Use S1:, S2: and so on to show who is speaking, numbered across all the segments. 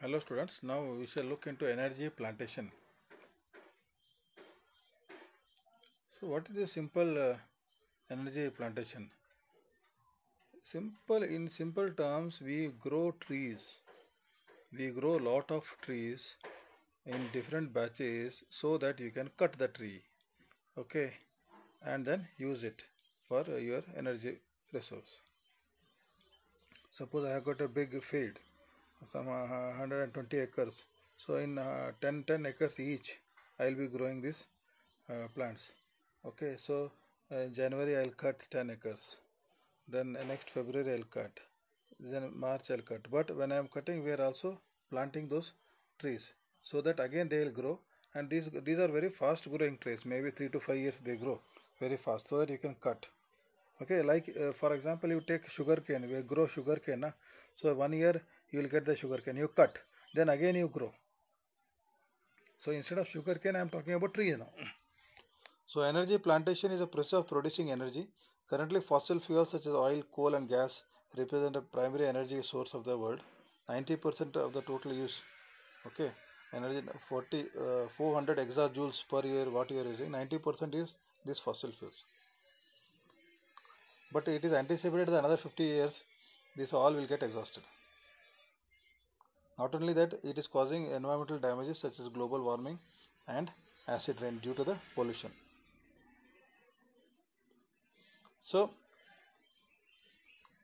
S1: Hello students, now we shall look into energy plantation. So what is a simple energy plantation? In simple terms, we grow trees. We grow lot of trees in different batches so that you can cut the tree, okay, and then use it for your energy resource. Suppose I have got a big field, some 120 acres. So in 10 acres each, I will be growing these plants. Okay, so January I'll cut 10 acres. Then next February I'll cut. Then March I'll cut. But when I'm cutting, we are also planting those trees so that again they will grow. And these are very fast growing trees. Maybe 3 to 5 years they grow very fast so that you can cut. Okay, like for example, you take sugar cane. We grow sugar cane. So 1 year you will get the sugar cane. You cut. Then again you grow. So instead of sugar cane, I'm talking about trees now. So energy plantation is a process of producing energy. Currently, fossil fuels such as oil, coal, and gas represent a primary energy source of the world. 90% of the total use, okay, energy 400 exajoules per year. What you are using, 90% is this fossil fuels. But it is anticipated that another 50 years, this all will get exhausted. Not only that, it is causing environmental damages such as global warming and acid rain due to the pollution. So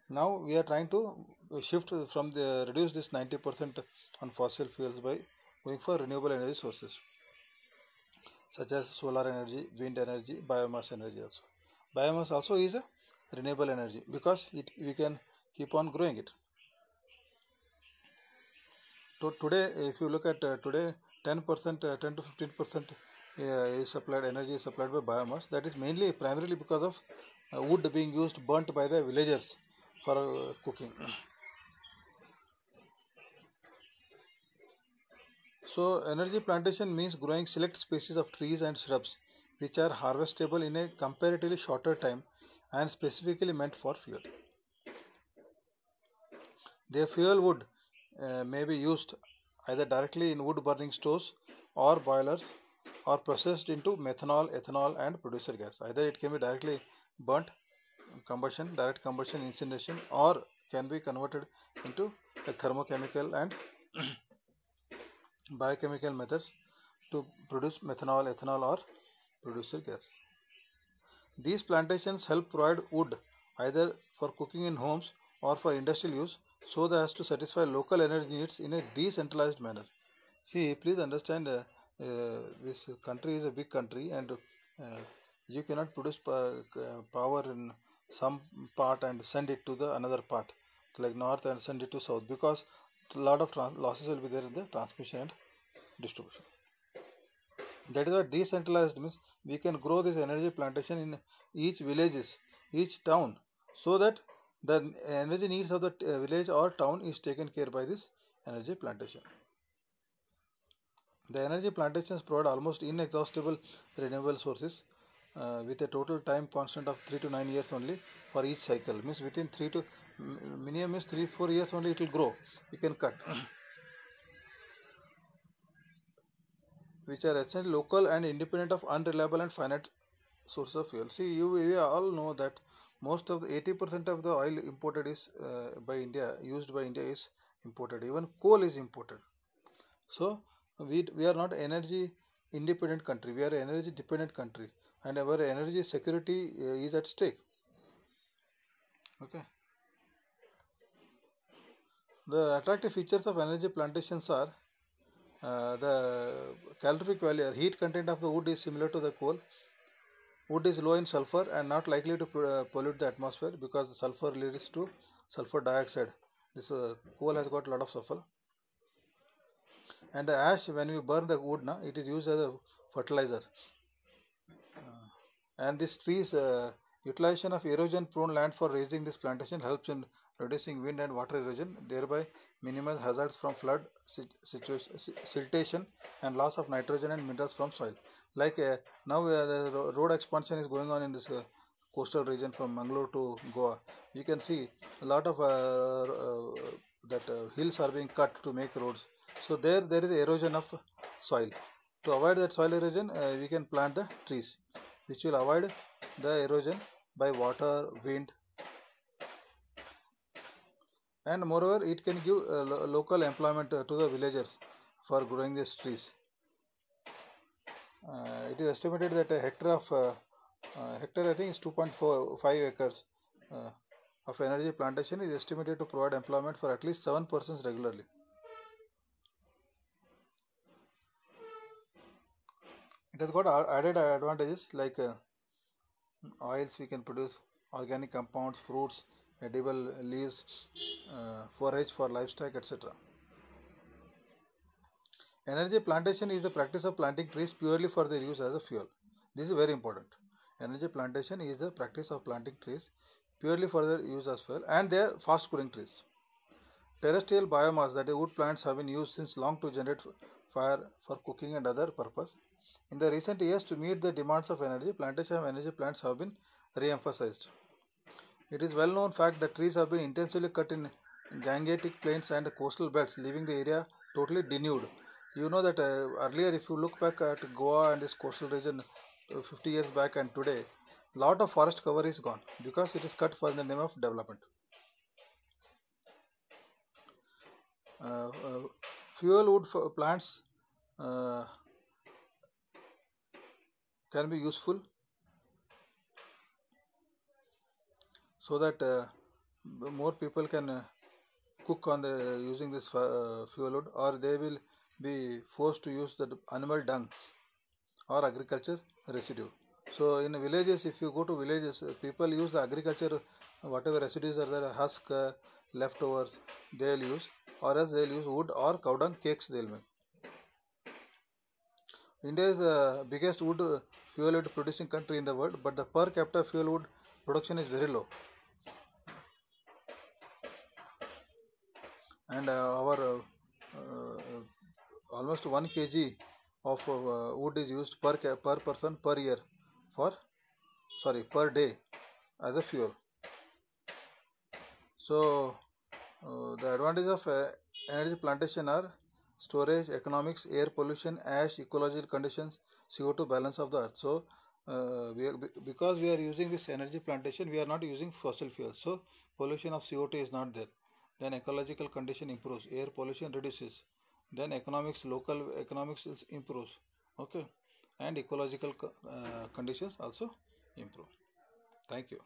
S1: now we are trying to shift from the reduce this 90% on fossil fuels by going for renewable energy sources such as solar energy, wind energy, biomass energy also. Biomass also is a renewable energy because we can keep on growing it. So today, if you look at today, 10%, 10 to 15% is supplied energy is supplied by biomass. That is mainly primarily because of wood being used burnt by the villagers for cooking. So energy plantation means growing select species of trees and shrubs which are harvestable in a comparatively shorter time and specifically meant for fuel. Their fuel wood may be used either directly in wood burning stoves or boilers or processed into methanol, ethanol and producer gas. Either it can be directly burnt, combustion, direct combustion, incineration, or can be converted into a thermochemical and biochemical methods to produce methanol, ethanol or producer gas. These plantations help provide wood either for cooking in homes or for industrial use so as to satisfy local energy needs in a decentralized manner. See, please understand this country is a big country and you cannot produce power in some part and send it to the another part like north and send it to south because a lot of losses will be there in the transmission and distribution. That is what decentralized means. We can grow this energy plantation in each villages, each town, so that the energy needs of the village or town is taken care by this energy plantation. The energy plantations provide almost inexhaustible renewable sources with a total time constant of 3 to 9 years only for each cycle. Means within 3 to minimum is 3-4 years only it will grow. You can cut. Which are essentially local and independent of unreliable and finite sources of fuel. See, we all know that most of the 80% of the oil imported is by India, used by India is imported. Even coal is imported. So we are not energy independent country. We are an energy dependent country, and our energy security is at stake. Okay. The attractive features of energy plantations are the calorific value or heat content of the wood is similar to the coal. Wood is low in sulfur and not likely to pollute the atmosphere because sulfur leads to sulfur dioxide. This coal has got a lot of sulfur. And the ash, when we burn the wood, it is used as a fertilizer. And this trees utilization of erosion prone land for raising this plantation helps in reducing wind and water erosion, thereby minimize hazards from flood, siltation and loss of nitrogen and minerals from soil. Like now the road expansion is going on in this coastal region from Mangalore to Goa. You can see a lot of hills are being cut to make roads. So there is erosion of soil. To avoid that soil erosion, we can plant the trees, which will avoid the erosion by water, wind, and moreover it can give local employment to the villagers for growing these trees. It is estimated that a hectare of hectare, I think, is 2.45 acres uh, of energy plantation is estimated to provide employment for at least 7 persons regularly. It has got added advantages like oils we can produce, organic compounds, fruits, edible leaves, forage for livestock, etc. Energy plantation is the practice of planting trees purely for their use as a fuel. This is very important. Energy plantation is the practice of planting trees purely for their use as fuel, and they are fast growing trees. Terrestrial biomass, that is wood plants, have been used since long to generate fire for cooking and other purpose. In the recent years, to meet the demands of energy, plantation of energy plants have been re-emphasized. It is well known fact that trees have been intensively cut in Gangetic plains and the coastal belts, leaving the area totally denuded. You know that earlier, if you look back at Goa and this coastal region 50 years back and today, lot of forest cover is gone because it is cut for the name of development. Fuel wood for plants uh, can be useful so that more people can cook on the using this fuel wood, or they will be forced to use the animal dung or agriculture residue. So in villages, if you go to villages, people use the agriculture, whatever residues are there, husk, leftovers, they will use, or else they will use wood or cow dung cakes they will make. India is the biggest wood fuel wood producing country in the world, but the per capita fuel wood production is very low. And our almost 1 kg of wood is used per person per year for per day as a fuel. So the advantage of energy plantation are storage, economics, air pollution, ash, ecological conditions, CO2 balance of the earth. So because we are using this energy plantation, we are not using fossil fuels. So pollution of CO2 is not there. Then ecological condition improves, air pollution reduces. Then economics, local economics improves. Okay, and ecological conditions also improve. Thank you.